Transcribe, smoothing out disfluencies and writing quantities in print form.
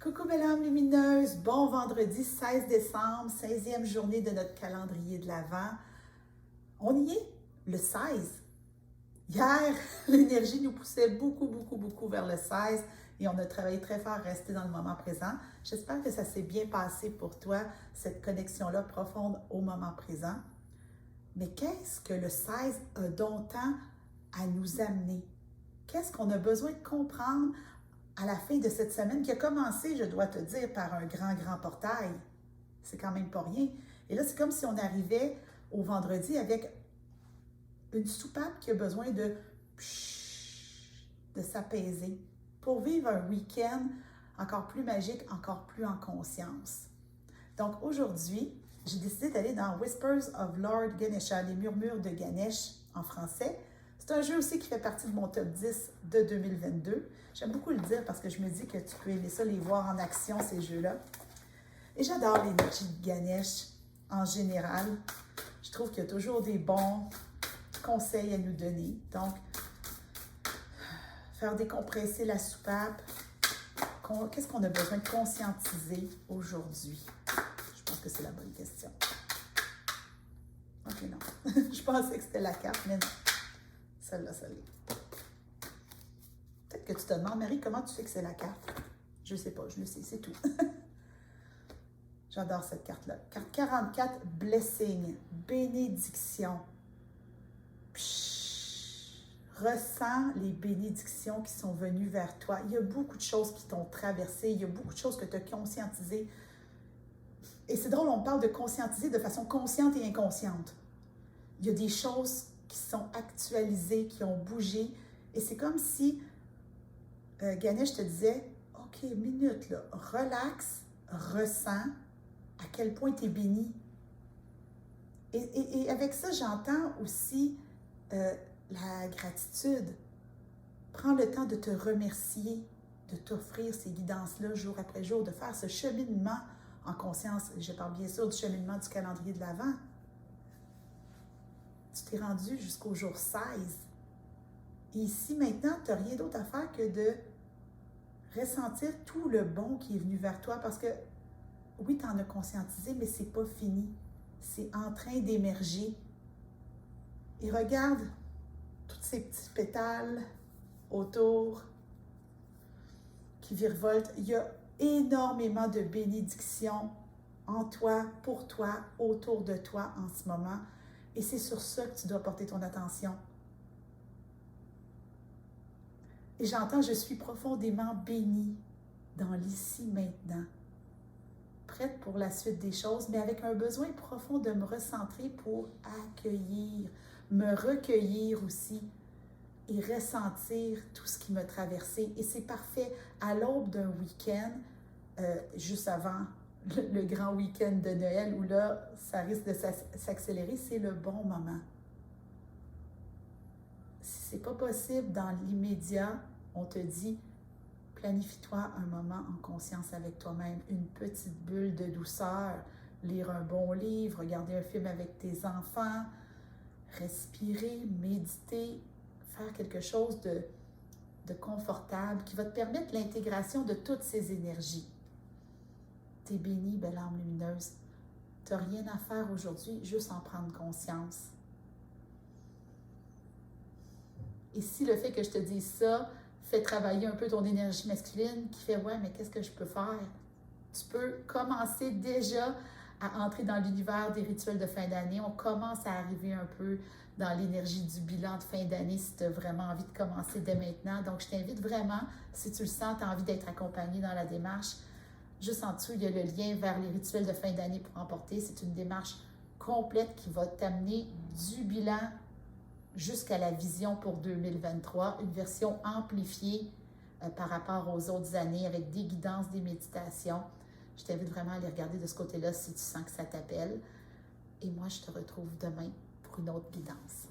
Coucou belle âme lumineuse, bon vendredi 16 décembre, 16e journée de notre calendrier de l'Avent. On y est, le 16. Hier, l'énergie nous poussait beaucoup vers le 16 et on a travaillé très fort à rester dans le moment présent. J'espère que ça s'est bien passé pour toi, cette connexion-là profonde au moment présent. Mais qu'est-ce que le 16 a d'autant à nous amener? Qu'est-ce qu'on a besoin de comprendre à la fin de cette semaine qui a commencé, je dois te dire, par un grand portail? C'est quand même pas rien. Et là, c'est comme si on arrivait au vendredi avec une soupape qui a besoin de s'apaiser pour vivre un week-end encore plus magique, encore plus en conscience. Donc aujourd'hui, j'ai décidé d'aller dans Whispers of Lord Ganesha, les murmures de Ganesh en français. C'est un jeu aussi qui fait partie de mon top 10 de 2022. J'aime beaucoup le dire parce que je me dis que tu peux aimer ça, les voir en action, ces jeux-là. Et j'adore l'énergie de Ganesh en général. Je trouve qu'il y a toujours des bons conseils à nous donner. Donc, faire décompresser la soupape. Qu'est-ce qu'on a besoin de conscientiser aujourd'hui? Je pense que c'est la bonne question. Ok, non. Je pensais que c'était la carte, mais non. Celle-là, celle-là. Peut-être que tu te demandes, Marie, comment tu sais que c'est la carte? Je ne sais pas, je le sais, c'est tout. J'adore cette carte-là. Carte 44, Blessing, bénédiction. Ressens les bénédictions qui sont venues vers toi. Il y a beaucoup de choses qui t'ont traversé, il y a beaucoup de choses que tu as conscientisées. Et c'est drôle, on parle de conscientiser de façon consciente et inconsciente. Il y a des choses qui sont actualisées, qui ont bougé. Et c'est comme si Ganesh te disait, OK, minute, là, relax, ressens à quel point tu es béni. Et avec ça, j'entends aussi la gratitude. Prends le temps de te remercier, de t'offrir ces guidances-là jour après jour, de faire ce cheminement en conscience. Je parle bien sûr du cheminement du calendrier de l'Avent. Tu t'es rendu jusqu'au jour 16. Et ici, maintenant, tu n'as rien d'autre à faire que de ressentir tout le bon qui est venu vers toi parce que, oui, tu en as conscientisé, mais ce n'est pas fini. C'est en train d'émerger. Et regarde tous ces petits pétales autour qui virevoltent. Il y a énormément de bénédictions en toi, pour toi, autour de toi en ce moment. Et c'est sur ça que tu dois porter ton attention. Et j'entends, je suis profondément bénie dans l'ici maintenant. Prête pour la suite des choses, mais avec un besoin profond de me recentrer pour accueillir, me recueillir aussi et ressentir tout ce qui m'a traversé. Et c'est parfait à l'aube d'un week-end, juste avant le grand week-end de Noël, où là, ça risque de s'accélérer, c'est le bon moment. Si ce n'est pas possible dans l'immédiat, on te dit, planifie-toi un moment en conscience avec toi-même, une petite bulle de douceur, lire un bon livre, regarder un film avec tes enfants, respirer, méditer, faire quelque chose de confortable qui va te permettre l'intégration de toutes ces énergies. T'es bénie, belle âme lumineuse. Tu n'as rien à faire aujourd'hui, juste en prendre conscience. Et si le fait que je te dise ça fait travailler un peu ton énergie masculine qui fait « ouais, mais qu'est-ce que je peux faire? » Tu peux commencer déjà à entrer dans l'univers des rituels de fin d'année. On commence à arriver un peu dans l'énergie du bilan de fin d'année si tu as vraiment envie de commencer dès maintenant. Donc, je t'invite vraiment, si tu le sens, tu as envie d'être accompagné dans la démarche. Juste en dessous, il y a le lien vers les rituels de fin d'année pour emporter. C'est une démarche complète qui va t'amener du bilan jusqu'à la vision pour 2023, une version amplifiée par rapport aux autres années avec des guidances, des méditations. Je t'invite vraiment à aller regarder de ce côté-là si tu sens que ça t'appelle. Et moi, je te retrouve demain pour une autre guidance.